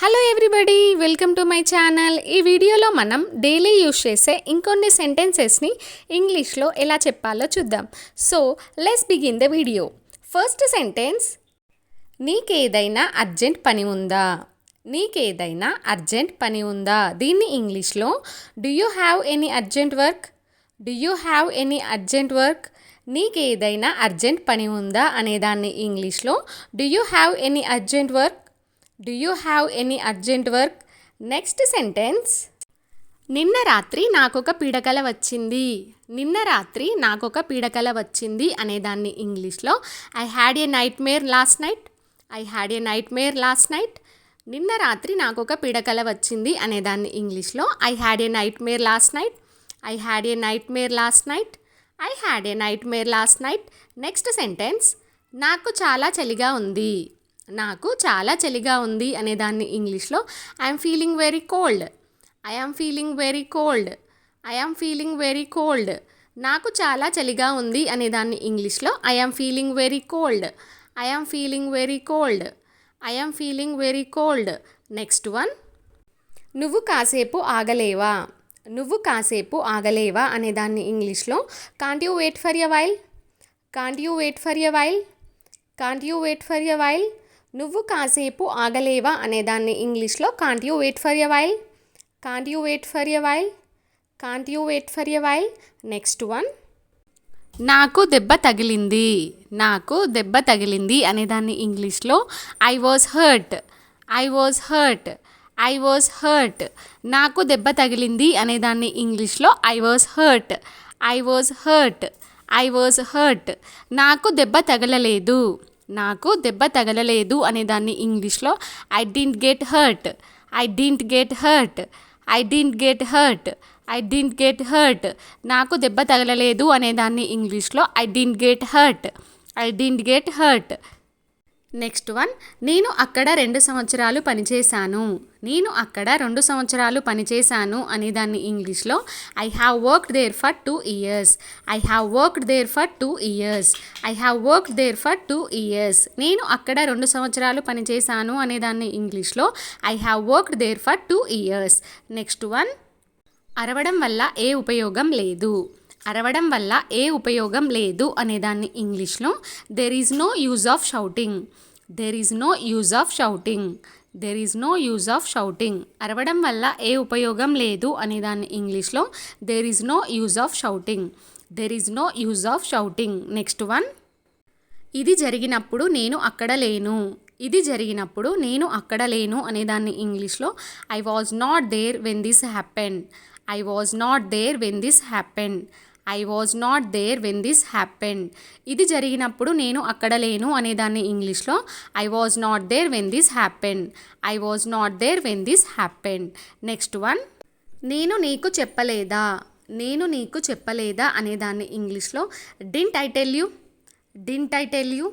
Hello everybody, welcome to my channel. ఈ వీడియోలో మనం డైలీ యూజ్ చేసే ఇంకొన్ని సెంటెన్సెస్ని ఇంగ్లీష్లో ఎలా చెప్పాలో చూద్దాం. So let's begin the video. First sentence, నీకేదైనా అర్జెంట్ పని ఉందా? నీకేదైనా అర్జెంట్ పని ఉందా? దీన్ని ఇంగ్లీష్లో do you have any urgent work? Do you have any urgent work? నీకేదైనా అర్జెంట్ పని ఉందా అనేదాన్ని ఇంగ్లీష్లో do you have any urgent work? Do you have any urgent work? Next sentence, నిన్న రాత్రి నాకొక పీడకల వచ్చింది. నిన్న రాత్రి నాకొక పీడకల వచ్చింది అనేదాన్ని ఇంగ్లీష్లో I had a nightmare last night. I had a nightmare last night. నిన్న రాత్రి నాకొక పీడకల వచ్చింది అనేదాన్ని ఇంగ్లీష్లో I had a nightmare last night. I had a nightmare last night. I had a nightmare last night. Next sentence, నాకు చాలా చలిగా ఉంది. నాకు చాలా చలిగా ఉంది అనేదాన్ని ఇంగ్లీష్లో I'm feeling very cold. I'm feeling very cold. I'm feeling very cold. నాకు చాలా చలిగా ఉంది అనేదాన్ని ఇంగ్లీష్లో I'm feeling very cold. I'm feeling very cold. I'm feeling very cold. Next one, నువ్వు కాసేపు ఆగలేవా? నువ్వు కాసేపు ఆగలేవా అనేదాన్ని ఇంగ్లీష్లో can't you wait for a while? Can't you wait for a while? Can't you wait for a while? నువ్వు కాసేపు ఆగలేవా అనేదాన్ని ఇంగ్లీష్లో can't you wait for a while? Can't you wait for a while? Can't you wait for a while? Next one, నాకు దెబ్బ తగిలింది. నాకు దెబ్బ తగిలింది అనేదాన్ని ఇంగ్లీష్లో I was hurt. I was hurt. I was hurt. నాకు దెబ్బ తగిలింది అనేదాన్ని ఇంగ్లీష్లో I was hurt. I was hurt. I was hurt. నాకు దెబ్బ తగలలేదు. నాకు దెబ్బ తగలలేదు అనేదాన్ని ఇంగ్లీష్లో I didn't get hurt. I didn't get hurt. I didn't get hurt. I didn't get hurt. నాకు దెబ్బ తగలలేదు అనేదాన్ని ఇంగ్లీష్లో I didn't get hurt. I didn't get hurt. Next one, నేను అక్కడ 2 సంవత్సరాలు పనిచేశాను. నేను అక్కడ 2 సంవత్సరాలు పనిచేశాను అనేదాన్ని ఇంగ్లీష్లో I have worked there for 2 years. I have worked there for 2 years. I have worked there for 2 years. నేను అక్కడ 2 సంవత్సరాలు పనిచేశాను అనేదాన్ని ఇంగ్లీష్లో I have worked there for 2 years. Next one, అరవడం వల్ల ఏ ఉపయోగం లేదు. అరవడం వల్ల ఏ ఉపయోగం లేదు అనేదాన్ని ఇంగ్లీష్లో there is no use of shouting. There is no use of shouting. There is no use of shouting. అరవడం వల్ల ఏ ఉపయోగం లేదు అనేదాన్ని ఇంగ్లీష్లో there is no use of shouting. There is no use of shouting. Next one, ఇది జరిగినప్పుడు నేను అక్కడ లేను. ఇది జరిగినప్పుడు నేను అక్కడ లేను అనేదాన్ని ఇంగ్లీష్లో I was not there when this happened. I was not there when this happened. I was not there when this happened. ఇది జరిగినప్పుడు నేను అక్కడ లేను అనేదాన్ని ఇంగ్లీష్లో I was not there when this happened. I was not there when this happened. Next one, నేను నీకు చెప్పలేదా. నేను నీకు చెప్పలేదా అనేదాన్ని ఇంగ్లీష్లో didn't I tell you. Didn't I tell you.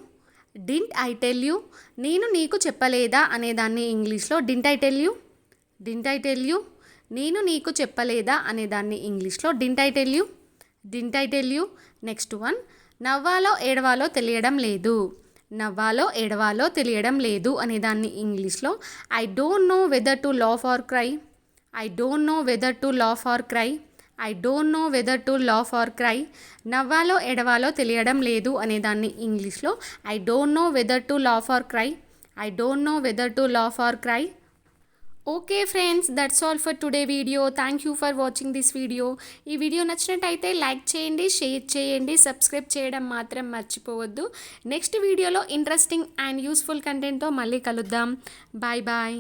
Didn't I tell you. నేను నీకు చెప్పలేదా అనేదాన్ని ఇంగ్లీష్లో didn't I tell you. Didn't I tell you. నేను నీకు చెప్పలేదా అనేదాన్ని ఇంగ్లీష్లో didn't I tell you. Didn't I tell you. Next one, నవ్వాలో ఏడవాలో తెలియడం లేదు. నవ్వాలో ఏడవాలో తెలియడం లేదు అనేదాన్ని ఇంగ్లీష్లో I don't know whether to laugh or cry. I don't know whether to laugh or cry. I don't know whether to laugh or cry. నవ్వాలో ఏడవాలో తెలియడం లేదు అనేదాన్ని ఇంగ్లీష్లో I don't know whether to laugh or cry. I don't know whether to laugh or cry. Okay friends, that's all for today video. Thank you for watching this video. ఈ video నచ్చినట్టయితే like చేయండి, share చేయండి, subscribe చేయడం మాత్రం మర్చిపోవద్దు. Next వీడియోలో interesting and useful కంటెంట్తో మళ్ళీ కలుద్దాం. Bye bye.